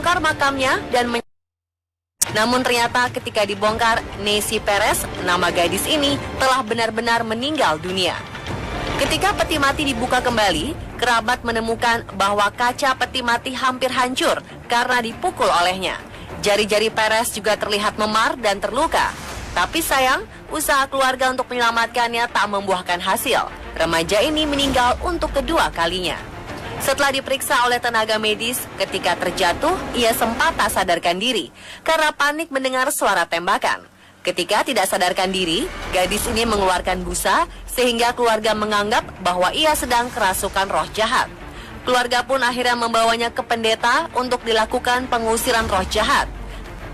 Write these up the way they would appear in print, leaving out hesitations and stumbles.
membongkar makamnya dan namun ternyata ketika dibongkar, Nancy Perez, nama gadis ini, telah benar-benar meninggal dunia. Ketika peti mati dibuka kembali, kerabat menemukan bahwa kaca peti mati hampir hancur karena dipukul olehnya. Jari-jari Perez juga terlihat memar dan terluka. Tapi sayang, usaha keluarga untuk menyelamatkannya tak membuahkan hasil. Remaja ini meninggal untuk kedua kalinya. Setelah diperiksa oleh tenaga medis, ketika terjatuh, ia sempat tak sadarkan diri karena panik mendengar suara tembakan. Ketika tidak sadarkan diri, gadis ini mengeluarkan busa sehingga keluarga menganggap bahwa ia sedang kerasukan roh jahat. Keluarga pun akhirnya membawanya ke pendeta untuk dilakukan pengusiran roh jahat.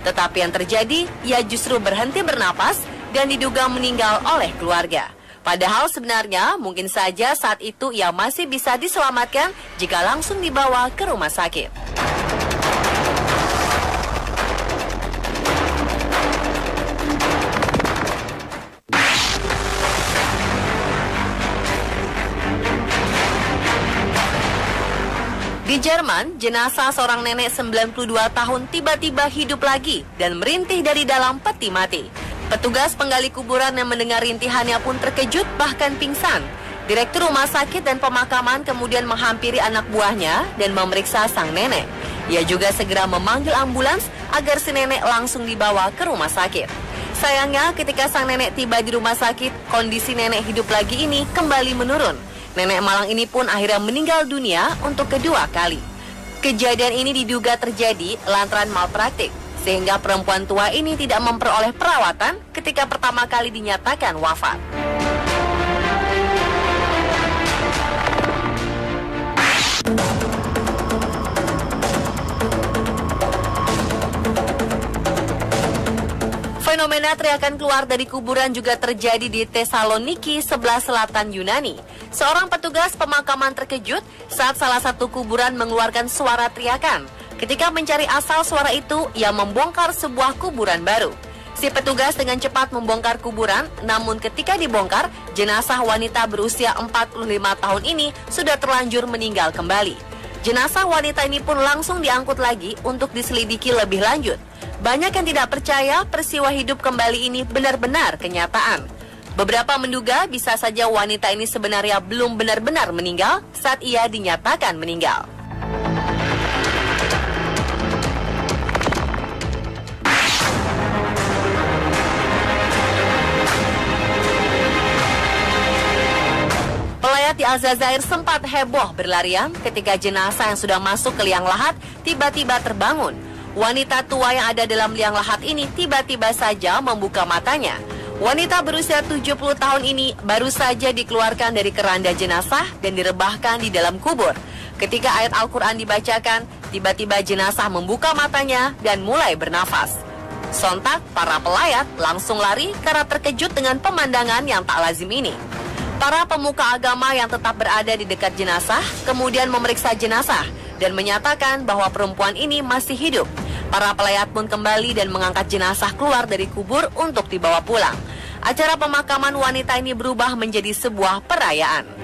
Tetapi yang terjadi, ia justru berhenti bernapas dan diduga meninggal oleh keluarga. Padahal sebenarnya mungkin saja saat itu ia masih bisa diselamatkan jika langsung dibawa ke rumah sakit. Di Jerman, jenazah seorang nenek 92 tahun tiba-tiba hidup lagi dan merintih dari dalam peti mati. Petugas penggali kuburan yang mendengar rintihannya pun terkejut bahkan pingsan. Direktur rumah sakit dan pemakaman kemudian menghampiri anak buahnya dan memeriksa sang nenek. Ia juga segera memanggil ambulans agar si nenek langsung dibawa ke rumah sakit. Sayangnya ketika sang nenek tiba di rumah sakit, kondisi nenek hidup lagi ini kembali menurun. Nenek malang ini pun akhirnya meninggal dunia untuk kedua kali. Kejadian ini diduga terjadi lantaran malpraktik, sehingga perempuan tua ini tidak memperoleh perawatan ketika pertama kali dinyatakan wafat. Fenomena teriakan keluar dari kuburan juga terjadi di Thessaloniki, sebelah selatan Yunani. Seorang petugas pemakaman terkejut saat salah satu kuburan mengeluarkan suara teriakan. Ketika mencari asal suara itu, ia membongkar sebuah kuburan baru. Si petugas dengan cepat membongkar kuburan, namun ketika dibongkar, jenazah wanita berusia 45 tahun ini sudah terlanjur meninggal kembali. Jenazah wanita ini pun langsung diangkut lagi untuk diselidiki lebih lanjut. Banyak yang tidak percaya peristiwa hidup kembali ini benar-benar kenyataan. Beberapa menduga bisa saja wanita ini sebenarnya belum benar-benar meninggal saat ia dinyatakan meninggal. Pelayat di Aljazair sempat heboh berlarian ketika jenazah yang sudah masuk ke liang lahat tiba-tiba terbangun. Wanita tua yang ada dalam liang lahat ini tiba-tiba saja membuka matanya. Wanita berusia 70 tahun ini baru saja dikeluarkan dari keranda jenazah dan direbahkan di dalam kubur. Ketika ayat Al-Quran dibacakan, tiba-tiba jenazah membuka matanya dan mulai bernafas. Sontak, para pelayat langsung lari karena terkejut dengan pemandangan yang tak lazim ini. Para pemuka agama yang tetap berada di dekat jenazah kemudian memeriksa jenazah dan menyatakan bahwa perempuan ini masih hidup. Para pelayat pun kembali dan mengangkat jenazah keluar dari kubur untuk dibawa pulang. Acara pemakaman wanita ini berubah menjadi sebuah perayaan.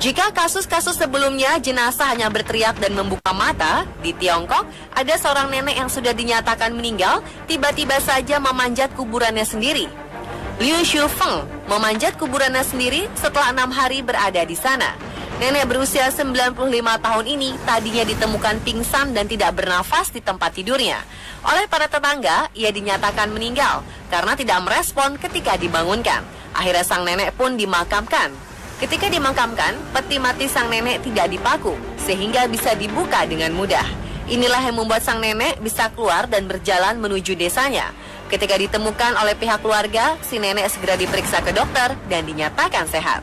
Jika kasus-kasus sebelumnya jenazah hanya berteriak dan membuka mata, di Tiongkok ada seorang nenek yang sudah dinyatakan meninggal tiba-tiba saja memanjat kuburannya sendiri. Liu Shufeng memanjat kuburannya sendiri setelah 6 hari berada di sana. Nenek berusia 95 tahun ini tadinya ditemukan pingsan dan tidak bernafas di tempat tidurnya. Oleh para tetangga, ia dinyatakan meninggal karena tidak merespon ketika dibangunkan. Akhirnya sang nenek pun dimakamkan. Ketika dimakamkan, peti mati sang nenek tidak dipaku, sehingga bisa dibuka dengan mudah. Inilah yang membuat sang nenek bisa keluar dan berjalan menuju desanya. Ketika ditemukan oleh pihak keluarga, si nenek segera diperiksa ke dokter dan dinyatakan sehat.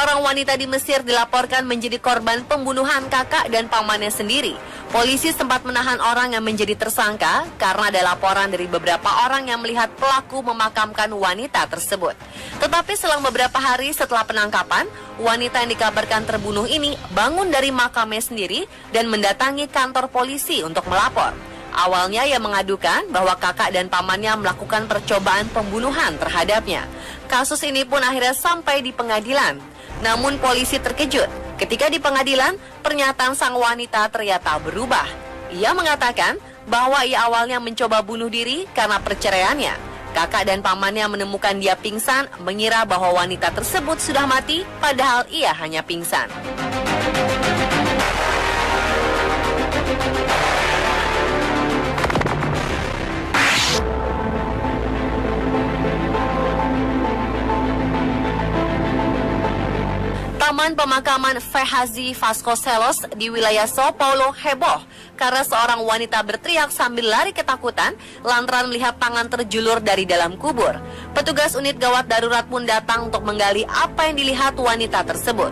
Seorang wanita di Mesir dilaporkan menjadi korban pembunuhan kakak dan pamannya sendiri. Polisi sempat menahan orang yang menjadi tersangka karena ada laporan dari beberapa orang yang melihat pelaku memakamkan wanita tersebut. Tetapi selang beberapa hari setelah penangkapan, wanita yang dikabarkan terbunuh ini bangun dari makamnya sendiri dan mendatangi kantor polisi untuk melapor. Awalnya ia mengadukan bahwa kakak dan pamannya melakukan percobaan pembunuhan terhadapnya. Kasus ini pun akhirnya sampai di pengadilan. Namun polisi terkejut ketika di pengadilan pernyataan sang wanita ternyata berubah. Ia mengatakan bahwa ia awalnya mencoba bunuh diri karena perceraiannya. Kakak dan pamannya menemukan dia pingsan, mengira bahwa wanita tersebut sudah mati, padahal ia hanya pingsan. Taman pemakaman Fehazi Vasconcelos di wilayah Sao Paulo heboh karena seorang wanita berteriak sambil lari ketakutan lantaran melihat tangan terjulur dari dalam kubur. Petugas unit gawat darurat pun datang untuk menggali apa yang dilihat wanita tersebut.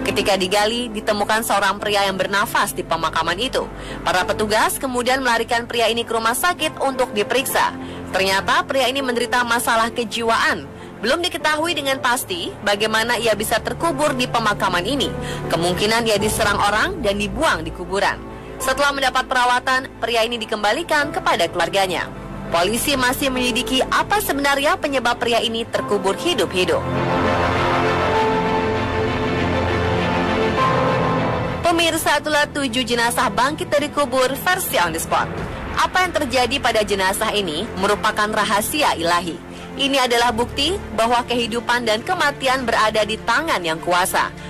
Ketika digali, ditemukan seorang pria yang bernafas di pemakaman itu. Para petugas kemudian melarikan pria ini ke rumah sakit untuk diperiksa. Ternyata pria ini menderita masalah kejiwaan. Belum diketahui dengan pasti bagaimana ia bisa terkubur di pemakaman ini. Kemungkinan ia diserang orang dan dibuang di kuburan. Setelah mendapat perawatan, pria ini dikembalikan kepada keluarganya. Polisi masih menyelidiki apa sebenarnya penyebab pria ini terkubur hidup-hidup. Pemirsa, itulah 7 jenazah bangkit dari kubur versi on the spot. Apa yang terjadi pada jenazah ini merupakan rahasia ilahi. Ini adalah bukti bahwa kehidupan dan kematian berada di tangan yang kuasa.